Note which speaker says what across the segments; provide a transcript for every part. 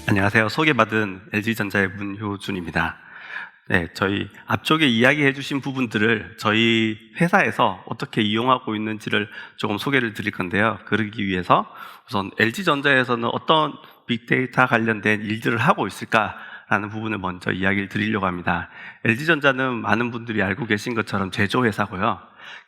Speaker 1: 안녕하세요. 소개받은 LG전자의 문효준입니다. 네, 저희 앞쪽에 이야기해 주신 부분들을 저희 회사에서 어떻게 이용하고 있는지를 조금 소개를 드릴 건데요. 그러기 위해서 우선 LG전자에서는 어떤 빅데이터 관련된 일들을 하고 있을까라는 부분을 먼저 이야기를 드리려고 합니다. LG전자는 많은 분들이 알고 계신 것처럼 제조회사고요.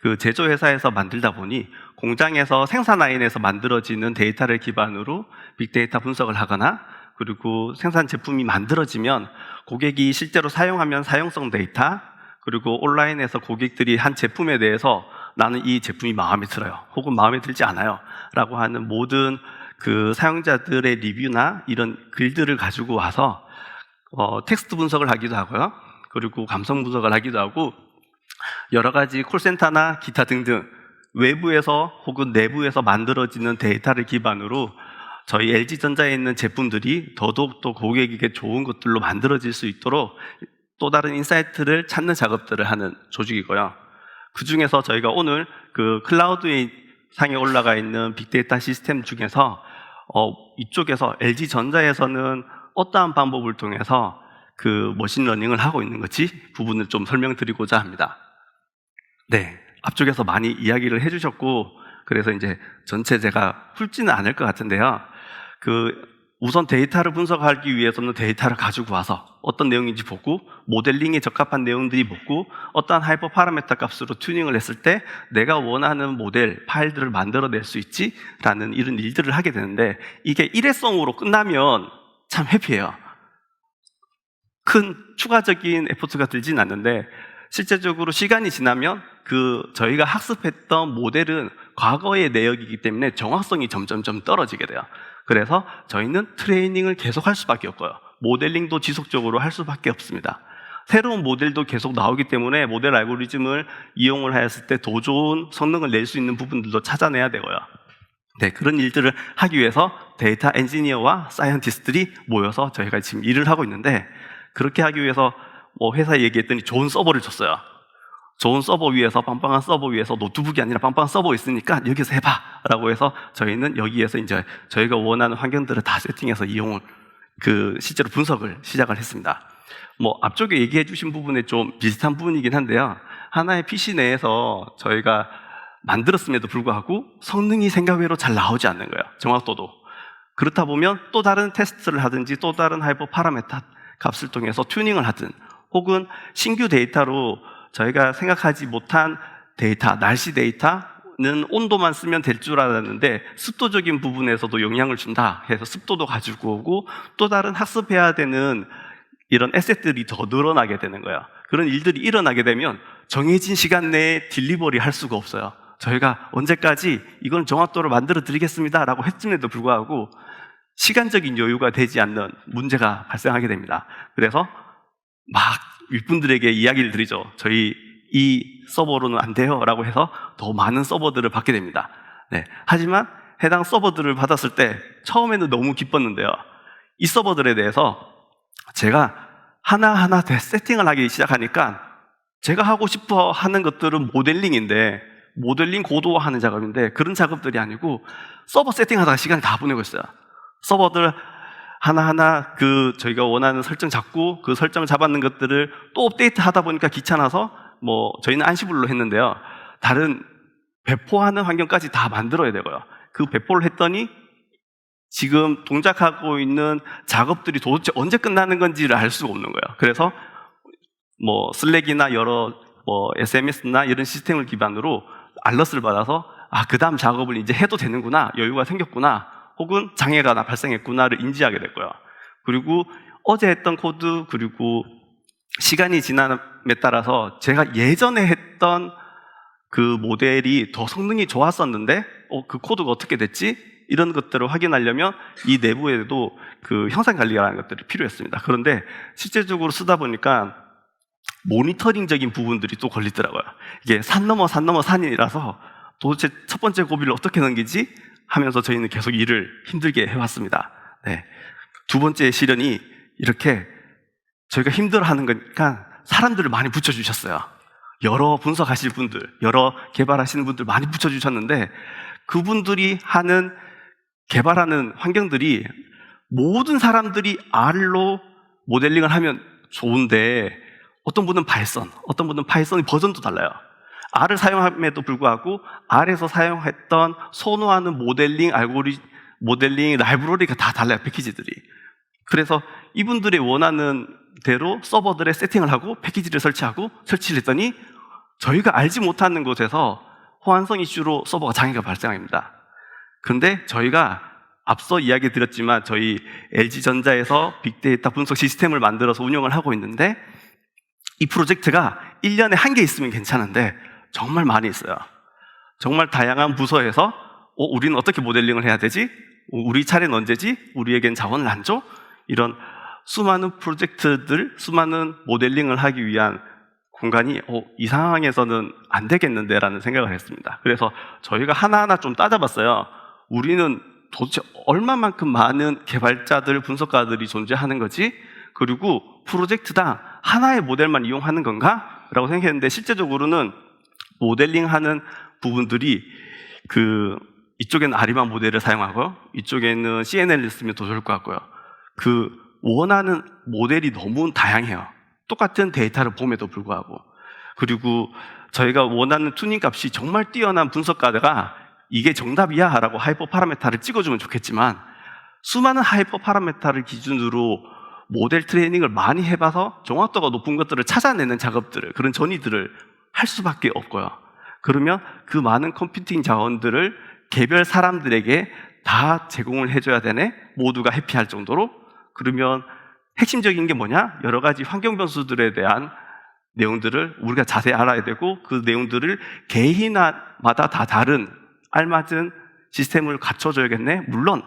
Speaker 1: 그 제조회사에서 만들다 보니 공장에서 생산 라인에서 만들어지는 데이터를 기반으로 빅데이터 분석을 하거나 그리고 생산 제품이 만들어지면 고객이 실제로 사용하면 사용성 데이터, 그리고 온라인에서 고객들이 한 제품에 대해서 나는 이 제품이 마음에 들어요, 혹은 마음에 들지 않아요 라고 하는 모든 그 사용자들의 리뷰나 이런 글들을 가지고 와서 텍스트 분석을 하기도 하고요, 그리고 감성 분석을 하기도 하고, 여러 가지 콜센터나 기타 등등 외부에서 혹은 내부에서 만들어지는 데이터를 기반으로 저희 LG전자에 있는 제품들이 더더욱더 고객에게 좋은 것들로 만들어질 수 있도록 또 다른 인사이트를 찾는 작업들을 하는 조직이고요. 그 중에서 저희가 오늘 그 클라우드 상에 올라가 있는 빅데이터 시스템 중에서 이쪽에서 LG전자에서는 어떠한 방법을 통해서 그 머신러닝을 하고 있는 건지 부분을 좀 설명드리고자 합니다. 네, 앞쪽에서 많이 이야기를 해주셨고, 그래서 이제 전체 제가 훑지는 않을 것 같은데요. 우선 데이터를 분석하기 위해서는 데이터를 가지고 와서 어떤 내용인지 보고, 모델링에 적합한 내용들이 보고, 어떠한 하이퍼 파라메터 값으로 튜닝을 했을 때 내가 원하는 모델 파일들을 만들어낼 수 있지라는 이런 일들을 하게 되는데, 이게 일회성으로 끝나면 참 해피해요. 큰 추가적인 에포트가 들진 않는데, 실제적으로 시간이 지나면 저희가 학습했던 모델은 과거의 내역이기 때문에 정확성이 점점점 떨어지게 돼요. 그래서 저희는 트레이닝을 계속 할 수밖에 없고요, 모델링도 지속적으로 할 수밖에 없습니다. 새로운 모델도 계속 나오기 때문에 모델 알고리즘을 이용을 하였을 때 더 좋은 성능을 낼 수 있는 부분들도 찾아내야 되고요. 네, 그런 일들을 하기 위해서 데이터 엔지니어와 사이언티스트들이 모여서 저희가 지금 일을 하고 있는데, 그렇게 하기 위해서 회사에 얘기했더니 좋은 서버를 줬어요. 좋은 서버 위에서, 빵빵한 서버 위에서, 노트북이 아니라 빵빵한 서버 있으니까 여기서 해봐 라고 해서 저희는 여기에서 이제 저희가 원하는 환경들을 다 세팅해서 이용을 실제로 분석을 시작을 했습니다. 앞쪽에 얘기해 주신 부분에 좀 비슷한 부분이긴 한데요, 하나의 PC 내에서 저희가 만들었음에도 불구하고 성능이 생각외로 잘 나오지 않는 거예요, 정확도도. 그렇다 보면 또 다른 테스트를 하든지 또 다른 하이퍼 파라메터 값을 통해서 튜닝을 하든, 혹은 신규 데이터로 저희가 생각하지 못한 데이터, 날씨 데이터는 온도만 쓰면 될 줄 알았는데 습도적인 부분에서도 영향을 준다 해서 습도도 가지고 오고, 또 다른 학습해야 되는 이런 에셋들이 더 늘어나게 되는 거예요. 그런 일들이 일어나게 되면 정해진 시간 내에 딜리버리 할 수가 없어요. 저희가 언제까지 이건 정확도를 만들어 드리겠습니다 라고 했음에도 불구하고 시간적인 여유가 되지 않는 문제가 발생하게 됩니다. 그래서 막 윗분들에게 이야기를 드리죠. 저희 이 서버로는 안 돼요 라고 해서 더 많은 서버들을 받게 됩니다. 네, 하지만 해당 서버들을 받았을 때 처음에는 너무 기뻤는데요, 이 서버들에 대해서 제가 하나하나 세팅을 하기 시작하니까 제가 하고 싶어 하는 것들은 모델링인데, 모델링 고도화하는 작업인데 그런 작업들이 아니고 서버 세팅하다가 시간을 다 보내고 있어요. 서버들 하나하나 저희가 원하는 설정 잡고, 그 설정 잡았는 것들을 또 업데이트 하다 보니까 귀찮아서 저희는 안시블로 했는데요, 다른 배포하는 환경까지 다 만들어야 되고요. 그 배포를 했더니 지금 동작하고 있는 작업들이 도대체 언제 끝나는 건지를 알 수가 없는 거예요. 그래서 슬랙이나 여러 SMS나 이런 시스템을 기반으로 알럿을 받아서 그 다음 작업을 이제 해도 되는구나, 여유가 생겼구나, 혹은 장애가 발생했구나를 인지하게 됐고요. 그리고 어제 했던 코드, 그리고 시간이 지남에 따라서 제가 예전에 했던 그 모델이 더 성능이 좋았었는데 그 코드가 어떻게 됐지? 이런 것들을 확인하려면 이 내부에도 형상 관리라는 것들이 필요했습니다. 그런데 실제적으로 쓰다 보니까 모니터링적인 부분들이 또 걸리더라고요. 이게 산 넘어 산이라서 도대체 첫 번째 고비를 어떻게 넘기지? 하면서 저희는 계속 일을 힘들게 해왔습니다. 네. 두 번째 시련이 이렇게 저희가 힘들어하는 거니까 사람들을 많이 붙여주셨어요. 여러 분석하실 분들, 여러 개발하시는 분들 많이 붙여주셨는데, 그분들이 개발하는 환경들이 모든 사람들이 R로 모델링을 하면 좋은데 어떤 분은 파이썬, 어떤 분은 파이썬의 버전도 달라요. R을 사용함에도 불구하고 R에서 사용했던 선호하는 모델링 라이브러리가 다 달라요, 패키지들이. 그래서 이분들이 원하는 대로 서버들에 세팅을 하고 패키지를 설치를 했더니 저희가 알지 못하는 곳에서 호환성 이슈로 서버가 장애가 발생합니다. 그런데 저희가 앞서 이야기 드렸지만 저희 LG전자에서 빅데이터 분석 시스템을 만들어서 운영을 하고 있는데 이 프로젝트가 1년에 한 개 있으면 괜찮은데 정말 많이 있어요. 정말 다양한 부서에서 우리는 어떻게 모델링을 해야 되지? 우리 차례는 언제지? 우리에겐 자원을 안 줘? 이런 수많은 프로젝트들, 수많은 모델링을 하기 위한 공간이 이 상황에서는 안 되겠는데 라는 생각을 했습니다. 그래서 저희가 하나하나 좀 따져봤어요. 우리는 도대체 얼마만큼 많은 개발자들, 분석가들이 존재하는 거지? 그리고 프로젝트당 하나의 모델만 이용하는 건가? 라고 생각했는데 실제적으로는 모델링하는 부분들이 이쪽에는 아리마 모델을 사용하고요, 이쪽에는 CNN을 쓰면 더 좋을 것 같고요. 원하는 모델이 너무 다양해요. 똑같은 데이터를 봄에도 불구하고. 그리고 저희가 원하는 튜닝 값이 정말 뛰어난 분석가가 이게 정답이야 라고 하이퍼 파라메타를 찍어주면 좋겠지만 수많은 하이퍼 파라메타를 기준으로 모델 트레이닝을 많이 해봐서 정확도가 높은 것들을 찾아내는 작업들을, 그런 전이들을 할 수밖에 없고요. 그러면 그 많은 컴퓨팅 자원들을 개별 사람들에게 다 제공을 해줘야 되네? 모두가 해피할 정도로? 그러면 핵심적인 게 뭐냐? 여러 가지 환경 변수들에 대한 내용들을 우리가 자세히 알아야 되고 그 내용들을 개인마다 다 다른 알맞은 시스템을 갖춰줘야겠네? 물론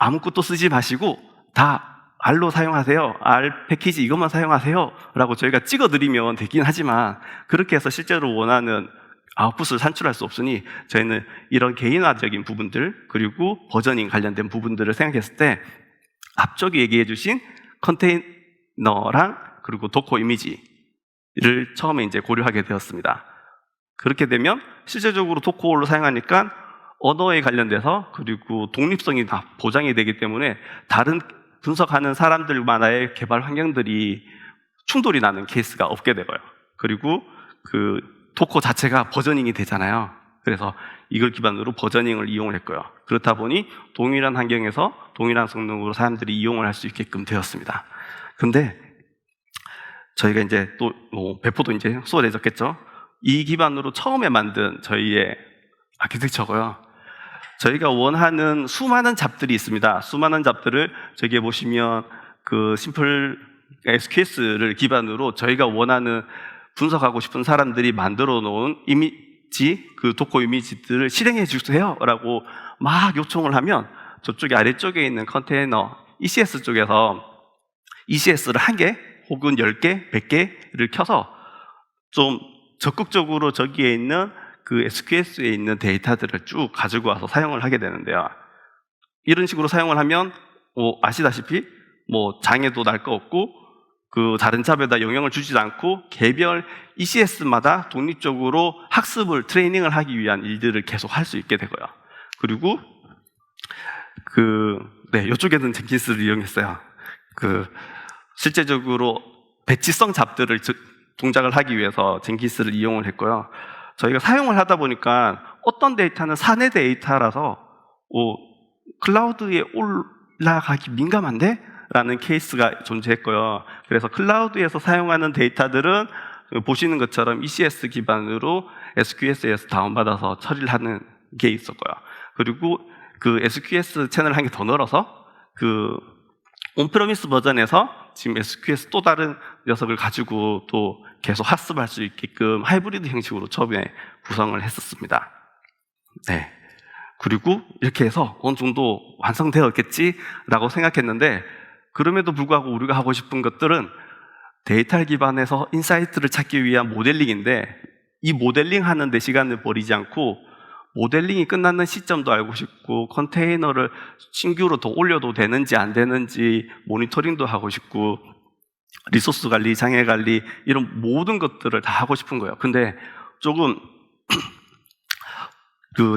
Speaker 1: 아무것도 쓰지 마시고 다 R로 사용하세요, R 패키지 이것만 사용하세요 라고 저희가 찍어드리면 되긴 하지만 그렇게 해서 실제로 원하는 아웃풋을 산출할 수 없으니 저희는 이런 개인화적인 부분들 그리고 버저닝 관련된 부분들을 생각했을 때 앞쪽에 얘기해 주신 컨테이너랑 그리고 도커 이미지를 처음에 이제 고려하게 되었습니다. 그렇게 되면 실제적으로 도커를 사용하니까 언어에 관련돼서 그리고 독립성이 다 보장이 되기 때문에 다른 분석하는 사람들만의 개발 환경들이 충돌이 나는 케이스가 없게 되고요. 그리고 도커 자체가 버저닝이 되잖아요. 그래서 이걸 기반으로 버저닝을 이용을 했고요. 그렇다 보니 동일한 환경에서 동일한 성능으로 사람들이 이용을 할 수 있게끔 되었습니다. 근데 저희가 이제 또 배포도 이제 수월해졌겠죠. 이 기반으로 처음에 만든 저희의 아키텍처고요. 저희가 원하는 수많은 잡들이 있습니다. 수많은 잡들을 저기에 보시면 심플 SQS를 기반으로 저희가 원하는 분석하고 싶은 사람들이 만들어 놓은 이미지, 도커 이미지들을 실행해 주세요 라고 막 요청을 하면 저쪽에 아래쪽에 있는 컨테이너 ECS 쪽에서 ECS를 1개 혹은 10개, 100개를 켜서 좀 적극적으로 저기에 있는 SQS에 있는 데이터들을 쭉 가지고 와서 사용을 하게 되는데요. 이런 식으로 사용을 하면 아시다시피 장애도 날 거 없고 다른 잡에다 영향을 주지도 않고 개별 ECS마다 독립적으로 학습을 트레이닝을 하기 위한 일들을 계속 할 수 있게 되고요. 그리고 이쪽에는 젠킨스를 이용했어요. 실제적으로 배치성 잡들을 동작을 하기 위해서 젠킨스를 이용을 했고요. 저희가 사용을 하다 보니까 어떤 데이터는 사내 데이터라서 클라우드에 올라가기 민감한데? 라는 케이스가 존재했고요. 그래서 클라우드에서 사용하는 데이터들은 보시는 것처럼 ECS 기반으로 SQS에서 다운받아서 처리를 하는 게 있었고요. 그리고 SQS 채널을 한 개 더 늘어서 온프레미스 버전에서 지금 SQS 또 다른 녀석을 가지고 또 계속 학습할 수 있게끔 하이브리드 형식으로 처음에 구성을 했었습니다. 네. 그리고 이렇게 해서 어느 정도 완성되었겠지라고 생각했는데 그럼에도 불구하고 우리가 하고 싶은 것들은 데이터 기반에서 인사이트를 찾기 위한 모델링인데 이 모델링 하는데 시간을 버리지 않고 모델링이 끝나는 시점도 알고 싶고 컨테이너를 신규로 더 올려도 되는지 안 되는지 모니터링도 하고 싶고 리소스 관리, 장애 관리 이런 모든 것들을 다 하고 싶은 거예요. 근데 조금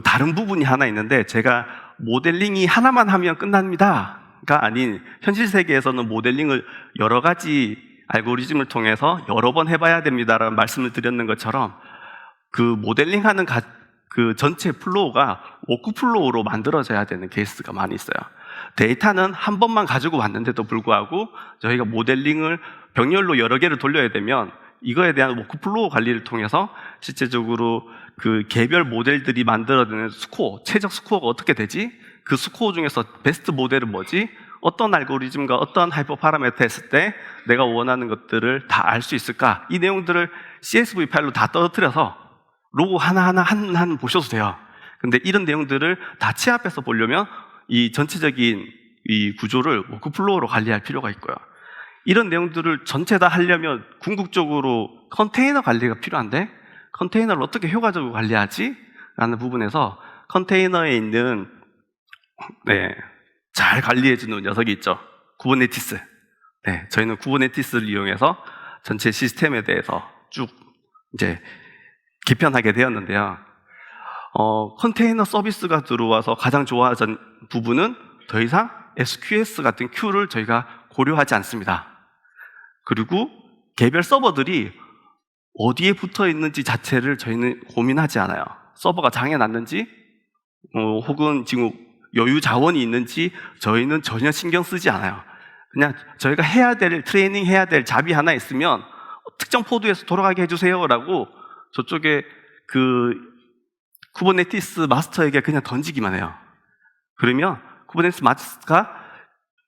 Speaker 1: 다른 부분이 하나 있는데 제가 모델링이 하나만 하면 끝납니다 아닌 현실 세계에서는 모델링을 여러 가지 알고리즘을 통해서 여러 번 해봐야 됩니다라는 말씀을 드렸는 것처럼 그 모델링하는 그 전체 플로우가 워크플로우로 만들어져야 되는 케이스가 많이 있어요. 데이터는 한 번만 가지고 왔는데도 불구하고 저희가 모델링을 병렬로 여러 개를 돌려야 되면 이거에 대한 워크플로우 관리를 통해서 실제적으로 그 개별 모델들이 만들어내는 스코어, 최적 스코어가 어떻게 되지? 그 스코어 중에서 베스트 모델은 뭐지? 어떤 알고리즘과 어떤 하이퍼 파라미터 했을 때 내가 원하는 것들을 다 알 수 있을까? 이 내용들을 CSV 파일로 다 떨어뜨려서 로고 하나하나 한 보셔도 돼요. 근데 이런 내용들을 다 취합해서 보려면 이 전체적인 이 구조를 워크플로우로 관리할 필요가 있고요. 이런 내용들을 전체 다 하려면 궁극적으로 컨테이너 관리가 필요한데 컨테이너를 어떻게 효과적으로 관리하지? 라는 부분에서 컨테이너에 있는 잘 관리해주는 녀석이 있죠. 쿠버네티스. 저희는 쿠버네티스를 이용해서 전체 시스템에 대해서 쭉 이제 개편하게 되었는데요. 컨테이너 서비스가 들어와서 가장 좋아하는 부분은 더 이상 SQS 같은 큐를 저희가 고려하지 않습니다. 그리고 개별 서버들이 어디에 붙어 있는지 자체를 저희는 고민하지 않아요. 서버가 장애 났는지, 혹은 지금 여유 자원이 있는지 저희는 전혀 신경 쓰지 않아요. 그냥 저희가 트레이닝 해야 될 잡이 하나 있으면 특정 포드에서 돌아가게 해주세요라고 저쪽에 그 쿠버네티스 마스터에게 그냥 던지기만 해요. 그러면 쿠버네티스 마스터가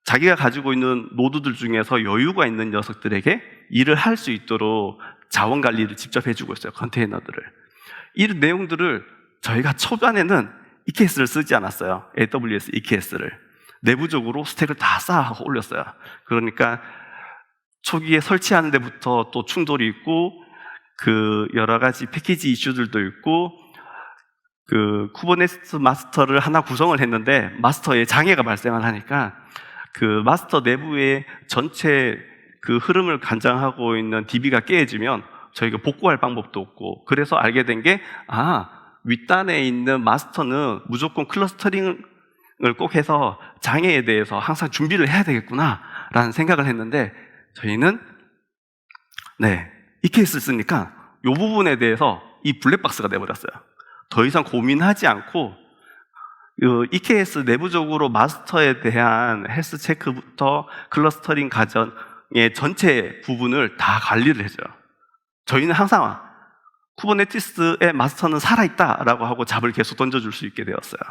Speaker 1: 자기가 가지고 있는 노드들 중에서 여유가 있는 녀석들에게 일을 할 수 있도록 자원 관리를 직접 해주고 있어요. 컨테이너들을. 이런 내용들을 저희가 초반에는 EKS를 쓰지 않았어요. AWS EKS를. 내부적으로 스택을 다 쌓아 올렸어요. 그러니까 초기에 설치하는 데부터 또 충돌이 있고 그 여러 가지 패키지 이슈들도 있고 그 쿠버네티스 마스터를 하나 구성을 했는데 마스터에 장애가 발생을 하니까 그 마스터 내부의 전체 그 흐름을 관장하고 있는 DB가 깨지면 저희가 복구할 방법도 없고, 그래서 알게 된 게 윗단에 있는 마스터는 무조건 클러스터링을 꼭 해서 장애에 대해서 항상 준비를 해야 되겠구나 라는 생각을 했는데, 저희는 EKS를 쓰니까 이 부분에 대해서 이 블랙박스가 돼버렸어요. 더 이상 고민하지 않고 EKS 내부적으로 마스터에 대한 헬스 체크부터 클러스터링 과정의 전체 부분을 다 관리를 해줘요. 저희는 항상 쿠버네티스의 마스터는 살아있다라고 하고 잡을 계속 던져줄 수 있게 되었어요.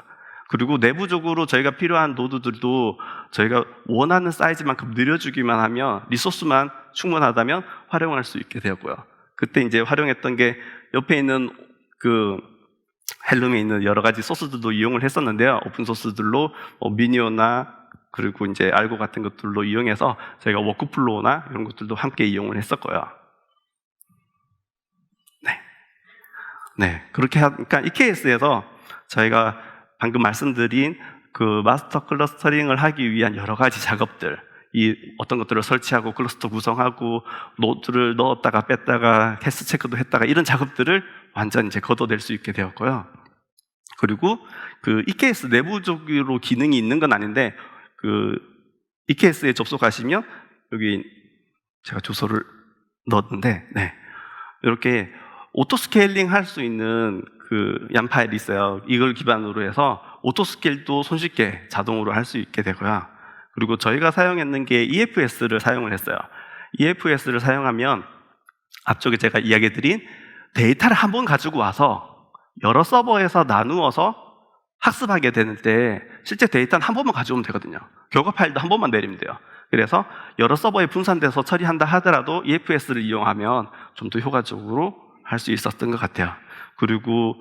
Speaker 1: 그리고 내부적으로 저희가 필요한 노드들도 저희가 원하는 사이즈만큼 늘려주기만 하면, 리소스만 충분하다면 활용할 수 있게 되었고요. 그때 이제 활용했던 게 옆에 있는 그 헬룸에 있는 여러 가지 소스들도 이용을 했었는데요. 오픈 소스들로 미니오나 그리고 이제 알고 같은 것들로 이용해서 저희가 워크플로우나 이런 것들도 함께 이용을 했었고요. 그렇게 하니까 EKS에서 저희가 방금 말씀드린 그 마스터 클러스터링을 하기 위한 여러 가지 작업들, 이 어떤 것들을 설치하고 클러스터 구성하고 노드를 넣었다가 뺐다가 캐스 체크도 했다가 이런 작업들을 완전 이제 걷어낼 수 있게 되었고요. 그리고 그 EKS 내부적으로 기능이 있는 건 아닌데, 그 EKS에 접속하시면 여기 제가 주소를 넣었는데, 이렇게 오토 스케일링 할 수 있는 그 얀 파일이 있어요. 이걸 기반으로 해서 오토 스케일도 손쉽게 자동으로 할 수 있게 되고요. 그리고 저희가 사용했는 게 EFS를 사용을 했어요. EFS를 사용하면 앞쪽에 제가 이야기해드린 데이터를 한 번 가지고 와서 여러 서버에서 나누어서 학습하게 되는데, 실제 데이터는 한 번만 가져오면 되거든요. 결과 파일도 한 번만 내리면 돼요. 그래서 여러 서버에 분산돼서 처리한다 하더라도 EFS를 이용하면 좀 더 효과적으로 할 수 있었던 것 같아요. 그리고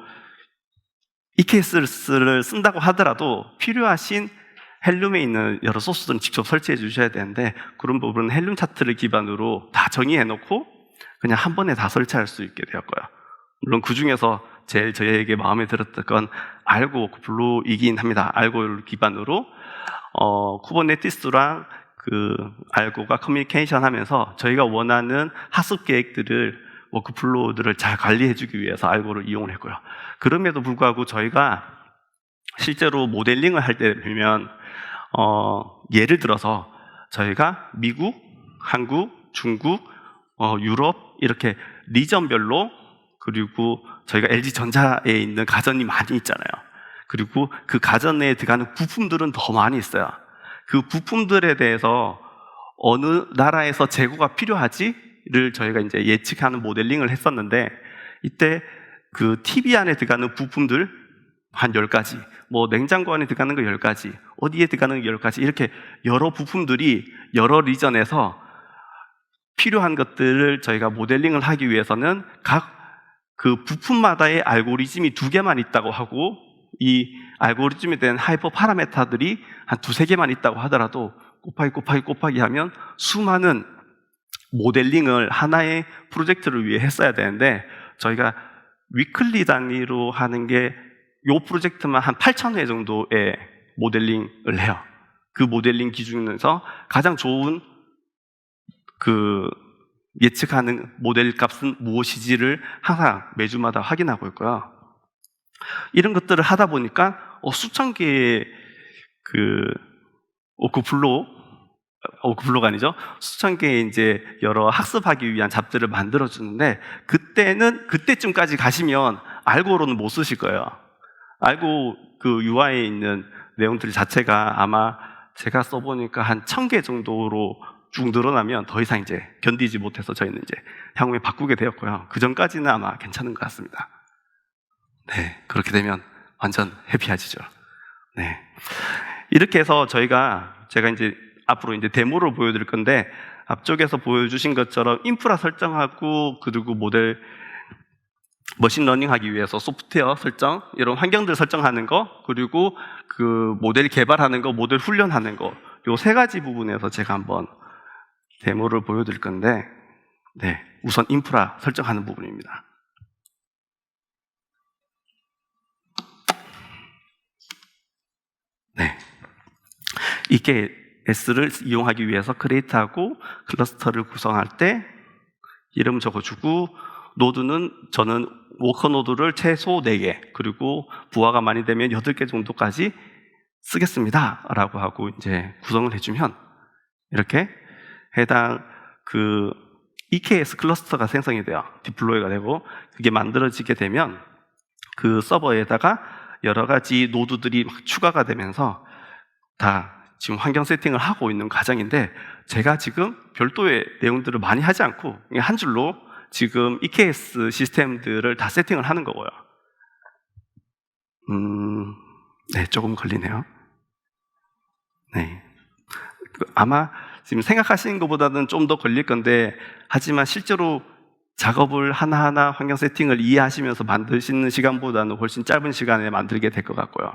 Speaker 1: EKS를 쓴다고 하더라도 필요하신 헬룸에 있는 여러 소스들은 직접 설치해 주셔야 되는데, 그런 부분은 헬룸 차트를 기반으로 다 정의해 놓고 그냥 한 번에 다 설치할 수 있게 되었고요. 물론 그 중에서 제일 저희에게 마음에 들었던 건 알고 워크플로우이긴 합니다. 알고를 기반으로 쿠버네티스랑 그 알고가 커뮤니케이션 하면서 저희가 원하는 학습 계획들을, 워크플로우들을 잘 관리해주기 위해서 알고를 이용을 했고요. 그럼에도 불구하고 저희가 실제로 모델링을 할 때 보면 예를 들어서 저희가 미국, 한국, 중국, 유럽 이렇게 리전별로, 그리고 저희가 LG전자에 있는 가전이 많이 있잖아요. 그리고 그 가전에 들어가는 부품들은 더 많이 있어요. 그 부품들에 대해서 어느 나라에서 재고가 필요하지를 저희가 이제 예측하는 모델링을 했었는데, 이때 그 TV 안에 들어가는 부품들 한 10가지, 뭐 냉장고 안에 들어가는 거 10가지, 어디에 들어가는 거 10가지, 이렇게 여러 부품들이 여러 리전에서 필요한 것들을 저희가 모델링을 하기 위해서는 각 그 부품마다의 알고리즘이 2개만 있다고 하고, 이 알고리즘에 대한 하이퍼 파라메타들이 한 2-3개만 있다고 하더라도 곱하기 하면 수많은 모델링을 하나의 프로젝트를 위해 했어야 되는데, 저희가 위클리 단위로 하는 게 이 프로젝트만 한 8,000회 정도의 모델링을 해요. 그 모델링 기준에서 가장 좋은 그 예측하는 모델 값은 무엇이지를 항상 매주마다 확인하고 있고요. 이런 것들을 하다 보니까 수천 개의 그 오크플로가 아니죠. 수천 개의 이제 여러 학습하기 위한 잡들을 만들어 주는데, 그때쯤까지 가시면 알고로는 못 쓰실 거예요. 알고 그 UI에 있는 내용들 자체가 아마 제가 써보니까 한 1000개 정도로 쭉 늘어나면 더 이상 이제 견디지 못해서 저희는 이제 향후에 바꾸게 되었고요. 그 전까지는 아마 괜찮은 것 같습니다. 네, 그렇게 되면 완전 해피하시죠. 네, 이렇게 해서 제가 이제 앞으로 이제 데모를 보여드릴 건데, 앞쪽에서 보여주신 것처럼 인프라 설정하고, 그리고 머신러닝 하기 위해서 소프트웨어 설정, 이런 환경들 설정하는 거, 그리고 그 모델 개발하는 거, 모델 훈련하는 거, 요 3가지 부분에서 제가 한번 데모를 보여드릴 건데, 네, 우선 인프라 설정하는 부분입니다. 네, EKS를 이용하기 위해서 크리에이트하고 클러스터를 구성할 때 이름 적어주고, 노드는 저는 워커 노드를 최소 4개, 그리고 부하가 많이 되면 8개 정도까지 쓰겠습니다 라고 하고 이제 구성을 해주면, 이렇게 해당 그 EKS 클러스터가 생성이 돼요. 디플로이가 되고, 그게 만들어지게 되면 그 서버에다가 여러 가지 노드들이 막 추가가 되면서 다 지금 환경 세팅을 하고 있는 과정인데, 제가 지금 별도의 내용들을 많이 하지 않고 한 줄로 지금 EKS 시스템들을 다 세팅을 하는 거고요. 네, 조금 걸리네요. 네, 아마 지금 생각하시는 것보다는 좀 더 걸릴 건데, 하지만 실제로 작업을 하나하나 환경 세팅을 이해하시면서 만드시는 시간보다는 훨씬 짧은 시간에 만들게 될 것 같고요.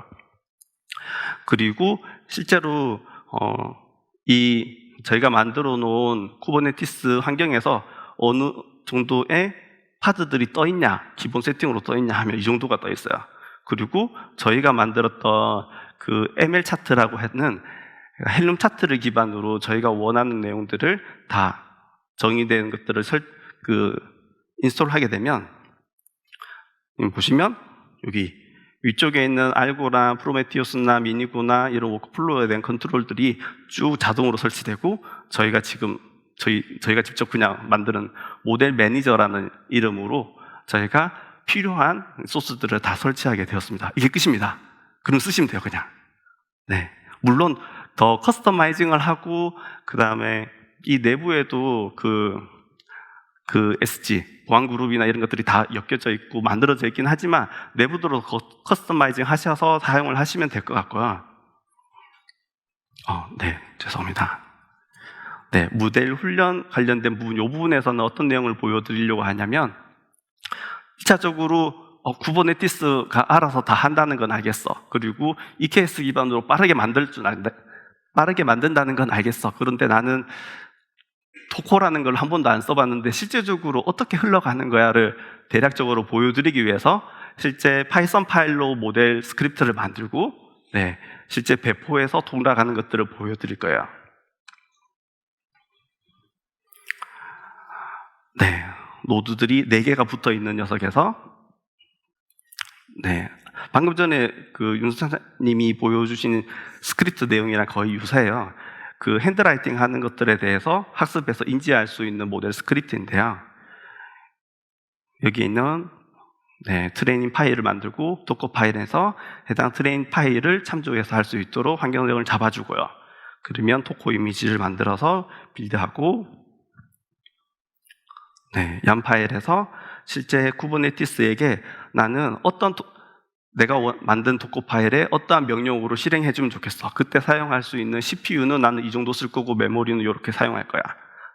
Speaker 1: 그리고 실제로 저희가 만들어 놓은 쿠버네티스 환경에서 어느 정도의 파드들이 떠 있냐, 기본 세팅으로 떠 있냐 하면 이 정도가 떠 있어요. 그리고 저희가 만들었던 그 ML 차트라고 하는 헬룸 차트를 기반으로 저희가 원하는 내용들을 다 정의된 것들을 인스톨하게 되면, 보시면 여기 위쪽에 있는 알고나 프로메티우스나 미니고나 이런 워크플로우에 대한 컨트롤들이 쭉 자동으로 설치되고, 저희가 직접 그냥 만드는 모델 매니저라는 이름으로 저희가 필요한 소스들을 다 설치하게 되었습니다. 이게 끝입니다. 그럼 쓰시면 돼요, 그냥. 네, 물론 더 커스터마이징을 하고, 그 다음에 이 내부에도 그 SG, 보안그룹이나 이런 것들이 다 엮여져 있고 만들어져 있긴 하지만, 내부적으로 커스터마이징 하셔서 사용을 하시면 될 것 같고요. 네, 죄송합니다. 네, 모델 훈련 관련된 부분, 이 부분에서는 어떤 내용을 보여드리려고 하냐면, 1차적으로 쿠버네티스가 알아서 다 한다는 건 알겠어. 그리고 EKS 기반으로 빠르게 만든다는 건 알겠어. 그런데 나는 토코라는 걸 한 번도 안 써봤는데 실제적으로 어떻게 흘러가는 거야를 대략적으로 보여드리기 위해서 실제 파이썬 파일로 모델 스크립트를 만들고, 네, 실제 배포해서 돌아가는 것들을 보여드릴 거예요. 네, 노드들이 4개가 붙어 있는 녀석에서, 네, 방금 전에 그 윤수찬님이 보여주신 스크립트 내용이랑 거의 유사해요. 그 핸드라이팅 하는 것들에 대해서 학습해서 인지할 수 있는 모델 스크립트인데요. 여기 있는 트레이닝 파일을 만들고 도커 파일에서 해당 트레이닝 파일을 참조해서 할 수 있도록 환경을 잡아주고요. 그러면 도커 이미지를 만들어서 빌드하고 얀 파일에서 실제 쿠버네티스에게 나는 내가 만든 도커 파일에 어떠한 명령으로 실행해주면 좋겠어. 그때 사용할 수 있는 CPU는 나는 이 정도 쓸 거고 메모리는 이렇게 사용할 거야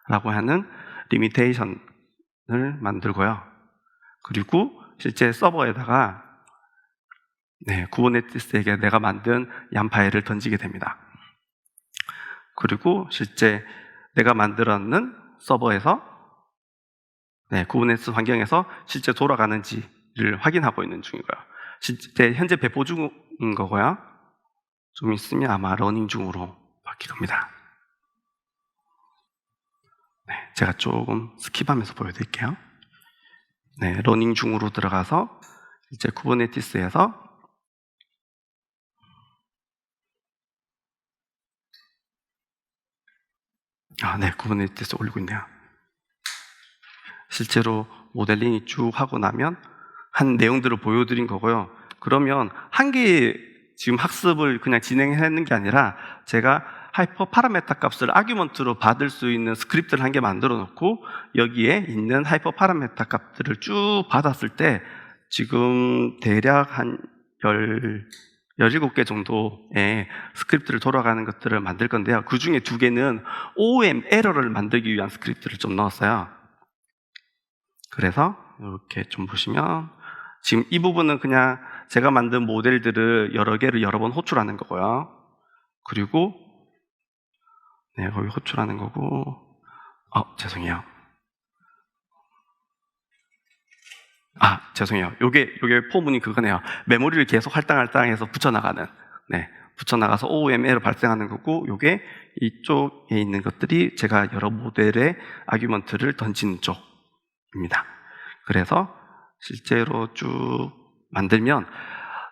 Speaker 1: 라고 하는 리미테이션을 만들고요. 그리고 실제 서버에다가 쿠버네티스에게 내가 만든 얀 파일을 던지게 됩니다. 그리고 실제 내가 만들었는 서버에서 쿠버네티스 환경에서 실제 돌아가는지를 확인하고 있는 중이고요. 실제 현재 배포 중인 거고요. 좀 있으면 아마 러닝 중으로 바뀔 겁니다. 제가 조금 스킵하면서 보여드릴게요. 러닝 중으로 들어가서 이제 쿠버네티스에서 쿠버네티스 올리고 있네요. 실제로 모델링이 쭉 하고 나면 한 내용들을 보여드린 거고요. 그러면 한 개 지금 학습을 그냥 진행했는 게 아니라 제가 하이퍼 파라메타 값을 아규먼트로 받을 수 있는 스크립트를 한 개 만들어 놓고 여기에 있는 하이퍼 파라메타 값들을 쭉 받았을 때 지금 대략 한 17개 정도의 스크립트를 돌아가는 것들을 만들 건데요. 그 중에 2개는 OOM 에러를 만들기 위한 스크립트를 좀 넣었어요. 그래서 이렇게 좀 보시면 지금 이 부분은 그냥 제가 만든 모델들을 여러 개를 여러 번 호출하는 거고요. 그리고 거기 호출하는 거고 죄송해요. 죄송해요. 요게 포문이 그거네요. 메모리를 계속 할당해서 붙여나가는 붙여나가서 OOM에로 발생하는 거고 요게 이쪽에 있는 것들이 제가 여러 모델의 아규먼트를 던지는 쪽입니다. 그래서 실제로 쭉 만들면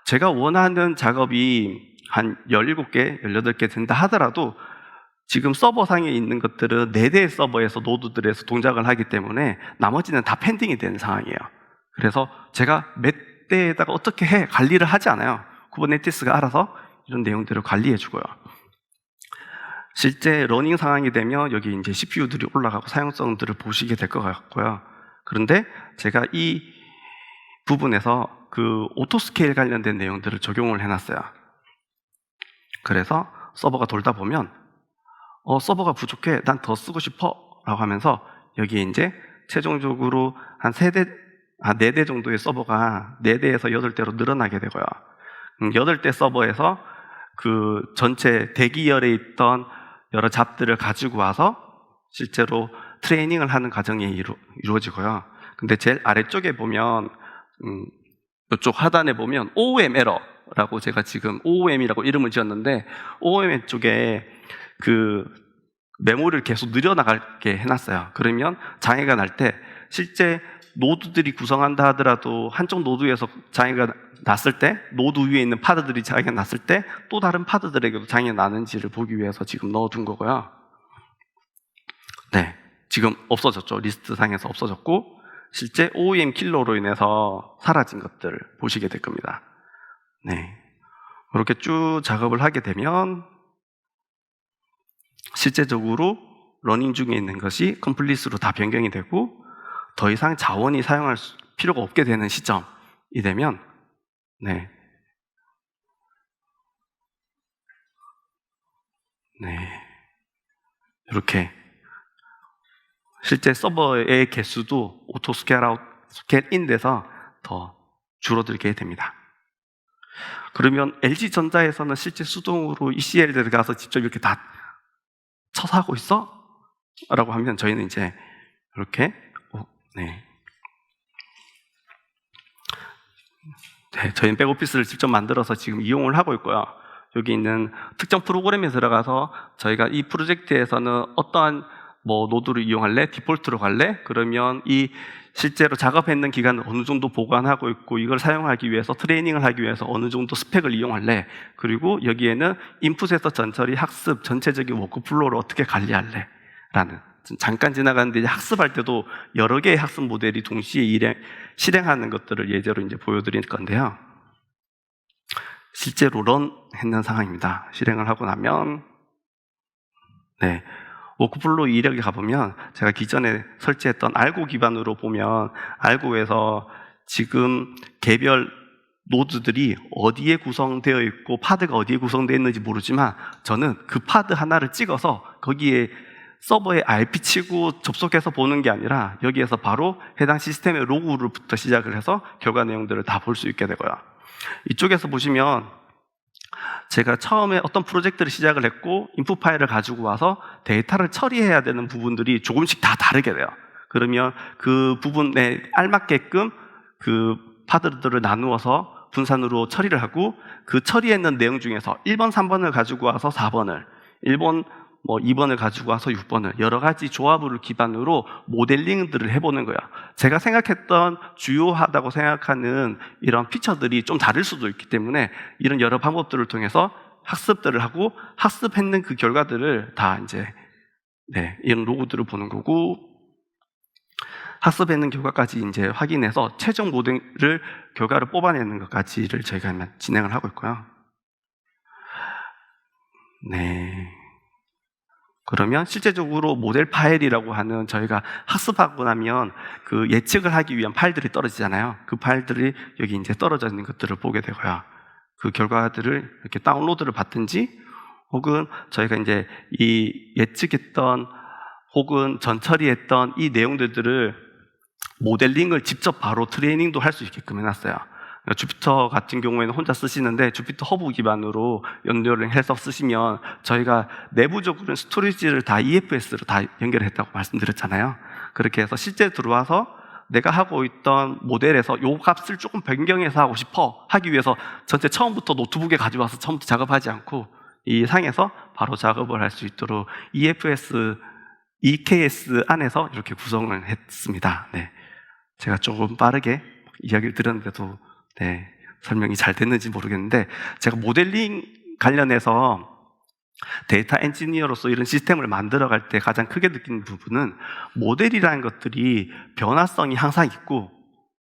Speaker 1: 제가 원하는 작업이 한 17개, 18개 된다 하더라도 지금 서버상에 있는 것들은 4대의 서버에서 노드들에서 동작을 하기 때문에 나머지는 다 펜딩이 되는 상황이에요. 그래서 제가 몇 대에다가 어떻게 관리를 하지 않아요. 쿠버네티스가 알아서 이런 내용들을 관리해 주고요. 실제 러닝 상황이 되면 여기 이제 CPU들이 올라가고 사용성들을 보시게 될 것 같고요. 그런데 제가 이 부분에서 그 오토스케일 관련된 내용들을 적용을 해놨어요. 그래서 서버가 돌다 보면 서버가 부족해, 난 더 쓰고 싶어 라고 하면서 여기에 이제 최종적으로 한 4대 정도의 서버가 4대에서 8대로 늘어나게 되고요. 8대 서버에서 그 전체 대기열에 있던 여러 잡들을 가지고 와서 실제로 트레이닝을 하는 과정이 이루어지고요. 근데 제일 아래쪽에 보면 이쪽 하단에 보면 OOM 에러라고 제가 지금 OOM이라고 이름을 지었는데 OOM 쪽에 그 메모리를 계속 늘려나가게 해놨어요. 그러면 장애가 날 때 실제 노드들이 구성한다 하더라도 한쪽 노드에서 장애가 났을 때 노드 위에 있는 파드들이 장애가 났을 때 또 다른 파드들에게도 장애가 나는지를 보기 위해서 지금 넣어둔 거고요. 지금 없어졌죠. 리스트 상에서 없어졌고 실제 OEM 킬러로 인해서 사라진 것들을 보시게 될 겁니다. 이렇게 쭉 작업을 하게 되면 실제적으로 러닝 중에 있는 것이 컴플릿으로 다 변경이 되고 더 이상 자원이 사용할 필요가 없게 되는 시점이 되면 이렇게 실제 서버의 개수도 오토 스케일 아웃, 스케일 인 돼서 더 줄어들게 됩니다. 그러면 LG전자에서는 실제 수동으로 ECL 들어가서 직접 이렇게 다 쳐서 하고 있어? 라고 하면 저희는 이제 이렇게 저희는 백오피스를 직접 만들어서 지금 이용을 하고 있고요. 여기 있는 특정 프로그램에 들어가서 저희가 이 프로젝트에서는 어떠한 노드를 이용할래? 디폴트로 갈래? 그러면 이 실제로 작업했는 기간을 어느 정도 보관하고 있고 이걸 사용하기 위해서 트레이닝을 하기 위해서 어느 정도 스펙을 이용할래, 그리고 여기에는 인풋에서 전처리, 학습, 전체적인 워크플로우를 어떻게 관리할래 라는, 잠깐 지나가는데 이제 학습할 때도 여러 개의 학습 모델이 동시에 실행하는 것들을 예제로 이제 보여드릴 건데요. 실제로 런했는 상황입니다. 실행을 하고 나면 워크플로우 이력에 가보면 제가 기존에 설치했던 알고 기반으로 보면 알고에서 지금 개별 노드들이 어디에 구성되어 있고 파드가 어디에 구성되어 있는지 모르지만 저는 그 파드 하나를 찍어서 거기에 서버에 IP 치고 접속해서 보는 게 아니라 여기에서 바로 해당 시스템의 로그부터 시작을 해서 결과 내용들을 다 볼 수 있게 되고요. 이쪽에서 보시면 제가 처음에 어떤 프로젝트를 시작을 했고 인풋 파일을 가지고 와서 데이터를 처리해야 되는 부분들이 조금씩 다 다르게 돼요. 그러면 그 부분에 알맞게끔 그 파드들을 나누어서 분산으로 처리를 하고 그 처리했는 내용 중에서 1번, 3번을 가지고 와서 4번을, 1번, 2번을 가지고 와서 6번을 여러 가지 조합을 기반으로 모델링들을 해보는 거야. 제가 생각했던 주요하다고 생각하는 이런 피처들이 좀 다를 수도 있기 때문에 이런 여러 방법들을 통해서 학습들을 하고 학습했는 그 결과들을 다 이제 이런 로그들을 보는 거고, 학습했는 결과까지 이제 확인해서 최종 모델을 결과를 뽑아내는 것까지를 저희가 진행을 하고 있고요. 그러면 실제적으로 모델 파일이라고 하는 저희가 학습하고 나면 그 예측을 하기 위한 파일들이 떨어지잖아요. 그 파일들이 여기 이제 떨어져 있는 것들을 보게 되고요. 그 결과들을 이렇게 다운로드를 받든지 혹은 저희가 이제 이 예측했던 혹은 전처리했던 이 내용들을 모델링을 직접 바로 트레이닝도 할 수 있게끔 해놨어요. 주피터 같은 경우에는 혼자 쓰시는데 주피터 허브 기반으로 연결을 해서 쓰시면 저희가 내부적으로는 스토리지를 다 EFS로 다 연결했다고 말씀드렸잖아요. 그렇게 해서 실제 들어와서 내가 하고 있던 모델에서 요 값을 조금 변경해서 하고 싶어 하기 위해서 전체 처음부터 노트북에 가져와서 처음부터 작업하지 않고 이 상에서 바로 작업을 할 수 있도록 EKS 안에서 이렇게 구성을 했습니다. 제가 조금 빠르게 이야기를 드렸는데도 설명이 잘 됐는지 모르겠는데, 제가 모델링 관련해서 데이터 엔지니어로서 이런 시스템을 만들어갈 때 가장 크게 느끼는 부분은 모델이라는 것들이 변화성이 항상 있고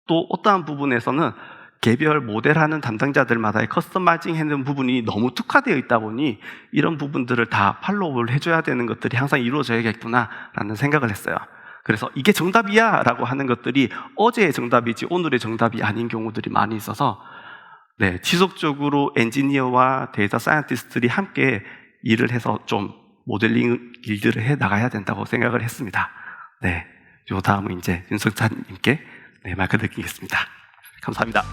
Speaker 1: 또 어떠한 부분에서는 개별 모델하는 담당자들마다의 커스터마이징 하는 부분이 너무 특화되어 있다 보니 이런 부분들을 다 팔로우를 해줘야 되는 것들이 항상 이루어져야겠구나라는 생각을 했어요. 그래서 이게 정답이야 라고 하는 것들이 어제의 정답이지 오늘의 정답이 아닌 경우들이 많이 있어서 지속적으로 엔지니어와 데이터 사이언티스트들이 함께 일을 해서 좀 모델링 일들을 해 나가야 된다고 생각을 했습니다. 요 다음은 이제 윤석찬님께 마이크 드리겠습니다. 감사합니다.